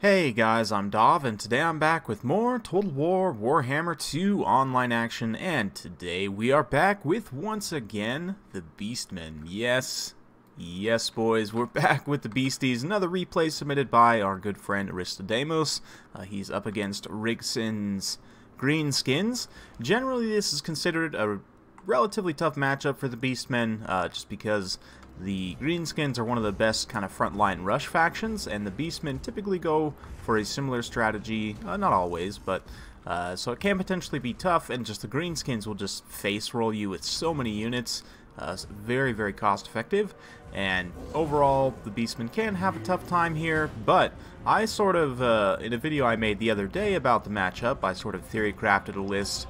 Hey guys, I'm Dov, and today I'm back with more Total War Warhammer 2 online action, and today we are back with, once again, the Beastmen. Yes boys, we're back with the Beasties, another replay submitted by our good friend Aristodemos. He's up against Riggson's Greenskins. Generally this is considered a relatively tough matchup for the Beastmen, just because the Greenskins are one of the best kind of frontline rush factions, and the Beastmen typically go for a similar strategy, not always, but so it can potentially be tough, and just the Greenskins will just face roll you with so many units. Very cost effective, and overall the Beastmen can have a tough time here, but I sort of, in a video I made the other day about the matchup, I sort of theory crafted a list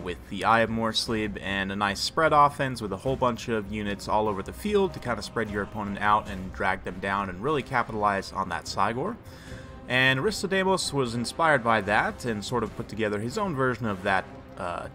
with the Eye of Morslib and a nice spread offense with a whole bunch of units all over the field to kind of spread your opponent out and drag them down and really capitalize on that Cygor. And Aristodemos was inspired by that and sort of put together his own version of that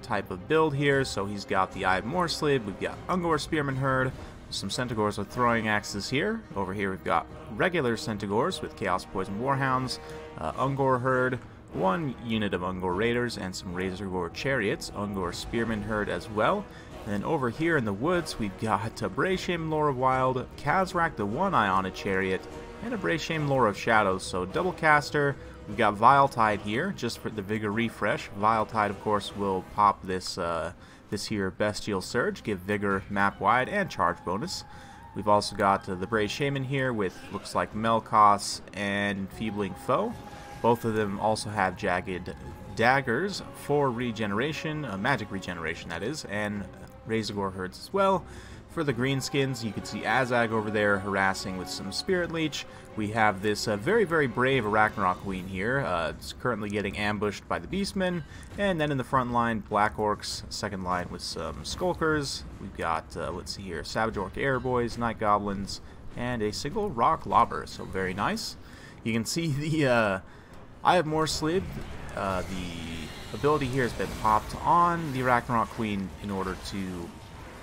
type of build here. So he's got the Eye of Morslib, we've got Ungor Spearman Herd, some Centaurs with throwing axes here. Over here we've got regular Centaurs with Chaos Poison Warhounds, Ungor Herd, one unit of Ungor Raiders, and some Razorgore Chariots, Ungor Spearman Herd as well. And then over here in the woods, we've got a Brayshame Lore of Wild, Kazrak the One-Eye on a Chariot, and a Brayshame Lore of Shadows, so double caster. We've got Viletide here, just for the Vigor refresh. Viletide, of course, will pop this here Bestial Surge, give Vigor map-wide and charge bonus. We've also got the Brayshaman here with, looks like Melkos and Enfeebling Foe. Both of them also have Jagged Daggers for regeneration, magic regeneration that is, and Razorgore Herds as well. For the Greenskins, you can see Azag over there harassing with some Spirit Leech. We have this very brave Arachnarok Queen here. It's currently getting ambushed by the Beastmen. And then in the front line, Black Orcs, second line with some Skulkers. We've got, let's see here, Savage Orc Airboys, Night Goblins, and a single Rock Lobber, so very nice. You can see the Eye of Morslib, the ability here has been popped on the Arachnarok Queen in order to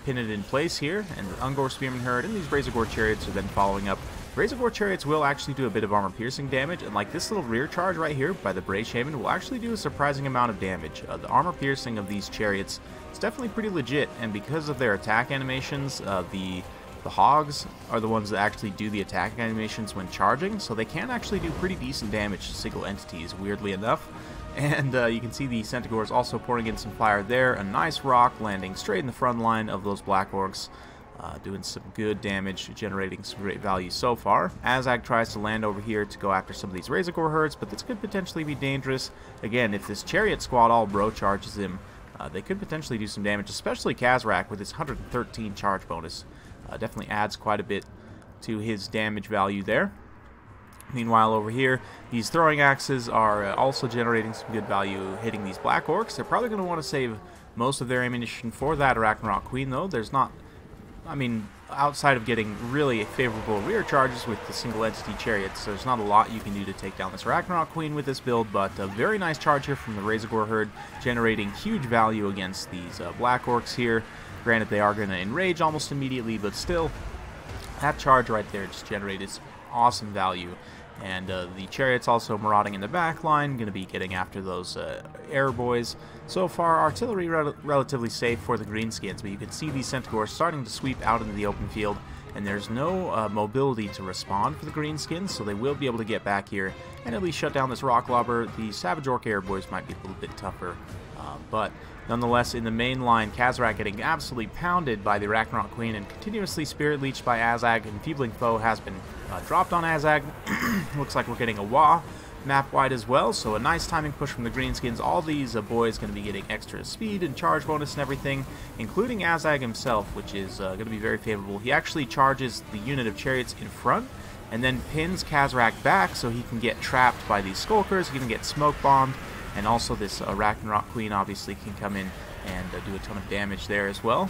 pin it in place here, and the Ungor Spearman Herd and these Razorgore Chariots are then following up. Razorgore Chariots will actually do a bit of armor-piercing damage, and like this little rear charge right here by the Brayshaman will actually do a surprising amount of damage. The armor-piercing of these Chariots is definitely pretty legit, and because of their attack animations, the HOGS are the ones that actually do the attack animations when charging, so they can actually do pretty decent damage to single entities, weirdly enough. And you can see the Centaurs also pouring in some fire there. A nice rock landing straight in the front line of those Black Orcs, doing some good damage, generating some great value so far. Azag tries to land over here to go after some of these Razorgore Herds, but this could potentially be dangerous. Again, if this Chariot Squad all bro charges him, they could potentially do some damage, especially Kazrak with his 113 charge bonus. Definitely adds quite a bit to his damage value there. Meanwhile, over here, these throwing axes are also generating some good value hitting these Black Orcs. They're probably going to want to save most of their ammunition for that Arachnarok Queen, though. There's not, I mean, outside of getting really favorable rear charges with the single entity chariots, there's not a lot you can do to take down this Arachnarok Queen with this build, but a very nice charge here from the Razorgore Herd, generating huge value against these Black Orcs here. Granted, they are going to enrage almost immediately, but still, that charge right there just generated some awesome value. And the Chariots also marauding in the back line, going to be getting after those Airboys. So far, artillery relatively safe for the Greenskins, but you can see these Centaurs starting to sweep out into the open field, and there's no mobility to respond for the Greenskins, so they will be able to get back here and at least shut down this Rock Lobber. The Savage Orc Airboys might be a little bit tougher, but nonetheless, in the main line, Kazrak getting absolutely pounded by the Arachnarok Queen and continuously Spirit Leeched by Azag. Enfeebling Foe has been dropped on Azag. Looks like we're getting a Wa map-wide as well, so a nice timing push from the Greenskins. All these boys going to be getting extra speed and charge bonus and everything, including Azag himself, which is going to be very favorable. He actually charges the unit of Chariots in front and then pins Kazrak back so he can get trapped by these Skulkers, he can get smoke bombed. And also this Arachnarok Queen obviously can come in and do a ton of damage there as well.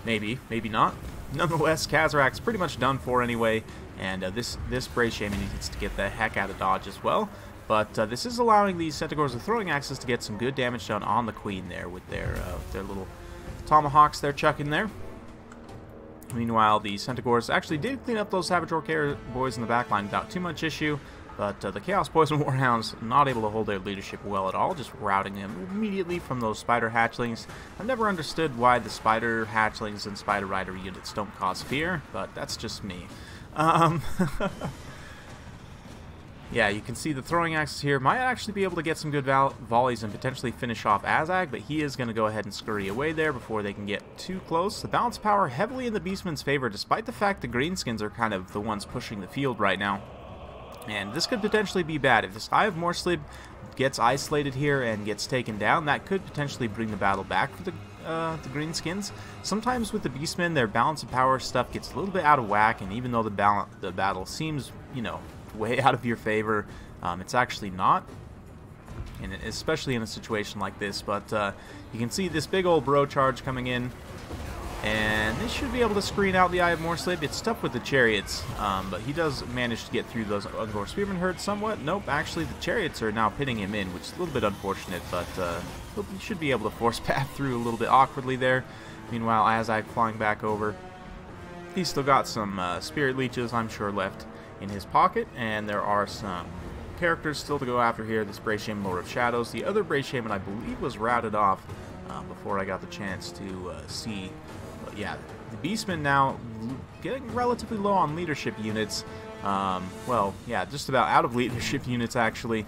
Maybe not. Nonetheless, Kazrak's pretty much done for anyway, and this Brayshaman needs to get the heck out of dodge as well. But this is allowing these Centaurs with throwing axes to get some good damage done on the Queen there with their little tomahawks they're chucking there. Meanwhile, the Centaurs actually did clean up those Savage Orc boys in the backline without too much issue, but the Chaos Boys and Warhounds not able to hold their leadership well at all, just routing them immediately from those Spider Hatchlings. I've never understood why the Spider Hatchlings and Spider Rider units don't cause fear, but that's just me. Yeah, you can see the throwing axes here might actually be able to get some good volleys and potentially finish off Azag, but he is going to go ahead and scurry away there before they can get too close. The balance power heavily in the Beastmen's favor, despite the fact the Greenskins are kind of the ones pushing the field right now. And this could potentially be bad. If this Eye of Morslib gets isolated here and gets taken down, that could potentially bring the battle back for the Greenskins. Sometimes with the Beastmen, their balance of power stuff gets a little bit out of whack, and even though the battle seems, you know, way out of your favor, it's actually not, and especially in a situation like this. But you can see this big old bro charge coming in, and they should be able to screen out the Eye of Morslib. It's tough with the chariots, but he does manage to get through those Ungor Spearman herds somewhat. Nope, actually the chariots are now pinning him in, which is a little bit unfortunate, but he should be able to force path through a little bit awkwardly there. Meanwhile, Azag flying back over. He's still got some Spirit Leeches, I'm sure, left in his pocket, and there are some characters still to go after here. This Bray Shaman, Lord of Shadows. The other Bray Shaman, I believe, was routed off before I got the chance to see. But yeah, the Beastmen now getting relatively low on leadership units. Well, yeah, just about out of leadership units, actually.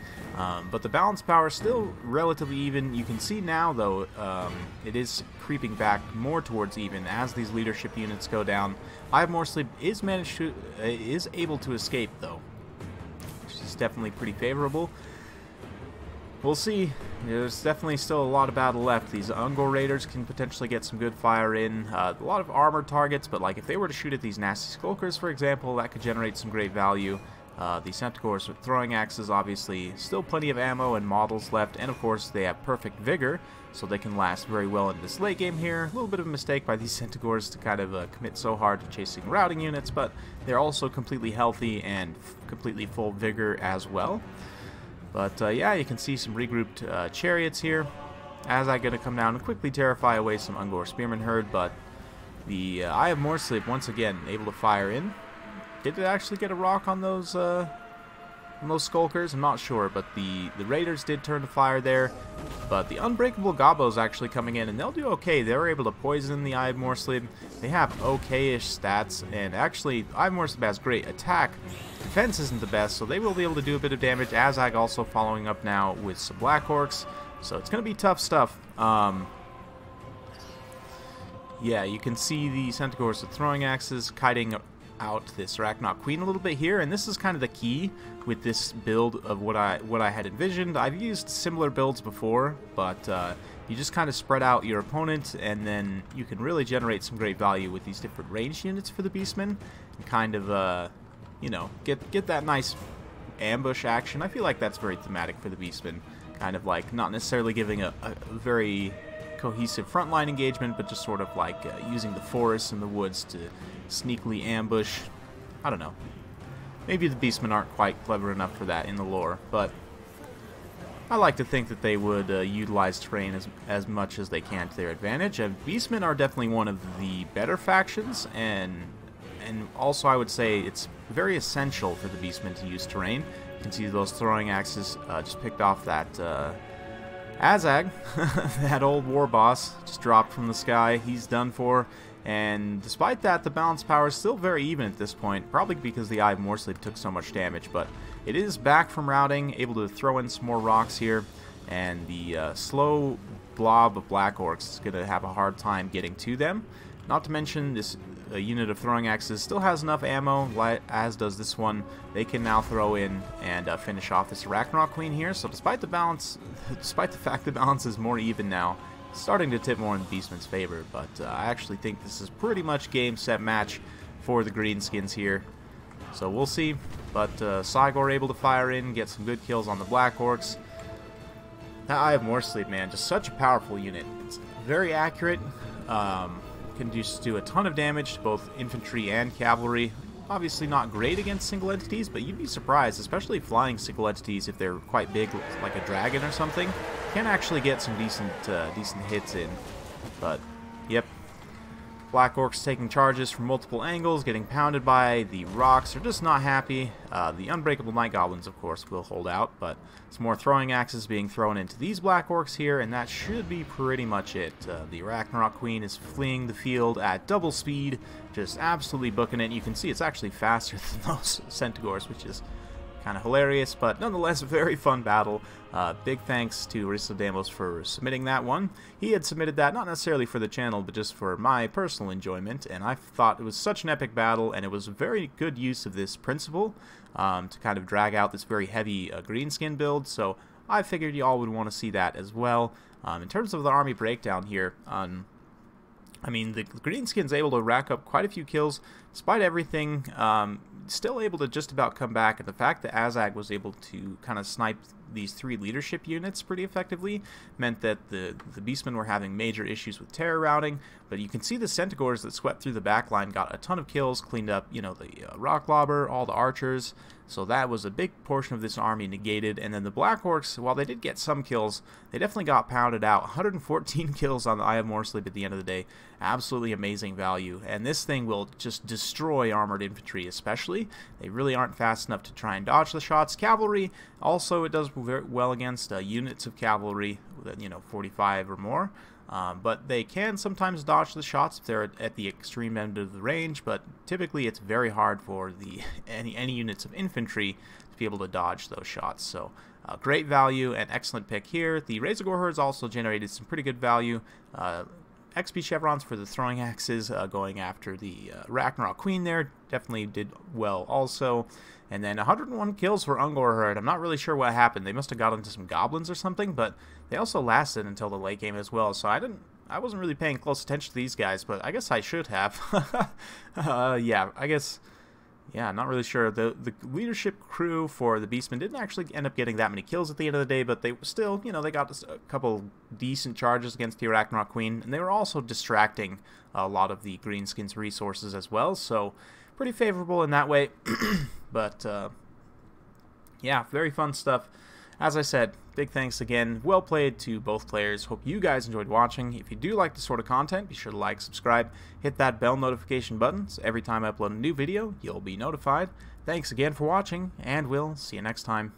But the balance power is still relatively even. You can see now, though, it is creeping back more towards even as these leadership units go down. Eye of Morslib is able to escape, though, which is definitely pretty favorable. We'll see. There's definitely still a lot of battle left. These Ungor Raiders can potentially get some good fire in. A lot of armored targets, but like if they were to shoot at these nasty Skulkers, for example, that could generate some great value. The Centaurs with throwing axes, obviously, still plenty of ammo and models left, and of course they have perfect vigor, so they can last very well in this late game here. A little bit of a mistake by these Centaurs to kind of commit so hard to chasing routing units, but they're also completely healthy and completely full vigor as well. But yeah, you can see some regrouped chariots here. Azag going to come down and quickly terrify away some Ungor Spearman herd, but the Eye of Morslib once again able to fire in. Did it actually get a rock on those Skulkers? I'm not sure, but the Raiders did turn to fire there. But the Unbreakable Gobbo's actually coming in, and they'll do okay. They were able to poison the Eye of Morslib. They have okay-ish stats, and actually, Eye of Morslib has great attack. Defense isn't the best, so they will be able to do a bit of damage. Azag also following up now with some Black Orcs, so it's going to be tough stuff. Yeah, you can see the Centaurs with throwing axes kiting out this Arachnot Queen a little bit here, and this is kind of the key with this build of what I had envisioned. I've used similar builds before, but you just kind of spread out your opponent, and then you can really generate some great value with these different ranged units for the Beastmen, and kind of you know, get that nice ambush action. I feel like that's very thematic for the Beastmen, kind of like not necessarily giving a very cohesive frontline engagement, but just sort of like using the forests and the woods to sneakily ambush. I don't know. Maybe the Beastmen aren't quite clever enough for that in the lore, but I like to think that they would utilize terrain as much as they can to their advantage. Beastmen are definitely one of the better factions, and also I would say it's very essential for the Beastmen to use terrain. You can see those throwing axes just picked off that Azag, that old war boss, just dropped from the sky. He's done for. And despite that, the balance power is still very even at this point, probably because the Eye of Morslib took so much damage, but it is back from routing, able to throw in some more rocks here, and the slow blob of Black Orcs is going to have a hard time getting to them. Not to mention, this unit of throwing axes still has enough ammo, as does this one. They can now throw in and finish off this Arachnot Queen here, so despite the fact the balance is more even now, starting to tip more in the Beastman's favor, but I actually think this is pretty much game, set, match for the Greenskins here. So we'll see, but Cygor able to fire in, get some good kills on the Black Orcs. That Eye of Morslib, man, just such a powerful unit. It's very accurate, can just do a ton of damage to both infantry and cavalry. Obviously not great against single entities, but you'd be surprised, especially flying single entities if they're quite big, like a dragon or something. Can actually get some decent hits in. But, yep. Black Orcs taking charges from multiple angles, getting pounded by the rocks. They're just not happy. The Unbreakable Night Goblins, of course, will hold out, but some more throwing axes being thrown into these Black Orcs here, and that should be pretty much it. The Ragnarok Queen is fleeing the field at double speed, just absolutely booking it. You can see it's actually faster than those Centaurs, which is kind of hilarious, but nonetheless a very fun battle. Big thanks to Damos for submitting that one. He had submitted that not necessarily for the channel, but just for my personal enjoyment, and I thought it was such an epic battle, and it was a very good use of this principle to kind of drag out this very heavy Greenskin build, so I figured you all would want to see that as well. In terms of the army breakdown here, I mean, the Greenskin's able to rack up quite a few kills, despite everything, still able to just about come back, and the fact that Azag was able to kind of snipe these 3 leadership units pretty effectively meant that the Beastmen were having major issues with terror routing, but you can see the Centaurs that swept through the back line got a ton of kills, cleaned up, you know, the Rock Lobber, all the archers, so that was a big portion of this army negated. And then the Black Orcs, while they did get some kills, they definitely got pounded out. 114 kills on the Eye of Morsleep at the end of the day. Absolutely amazing value, and this thing will just destroy armored infantry especially. They really aren't fast enough to try and dodge the shots. Cavalry, also, it does very well against units of cavalry, you know, 45 or more. But they can sometimes dodge the shots if they're at the extreme end of the range, but typically it's very hard for any units of infantry to be able to dodge those shots. So great value and excellent pick here. The Razorgore Herds also generated some pretty good value. XP chevrons for the throwing axes, going after the Ragnarok Queen there, definitely did well also. And then 101 kills for Ungor Herd. I'm not really sure what happened. They must have got into some goblins or something, but they also lasted until the late game as well. So I wasn't really paying close attention to these guys, but I guess I should have. Yeah, I guess. Yeah, not really sure. The leadership crew for the Beastmen didn't actually end up getting that many kills at the end of the day, but they still, you know, they got a couple decent charges against the Ragnarok Queen, and they were also distracting a lot of the Greenskins resources as well, so pretty favorable in that way. But, yeah, very fun stuff. As I said, big thanks again. Well played to both players. Hope you guys enjoyed watching. If you do like this sort of content, be sure to like, subscribe, hit that bell notification button, so every time I upload a new video, you'll be notified. Thanks again for watching, and we'll see you next time.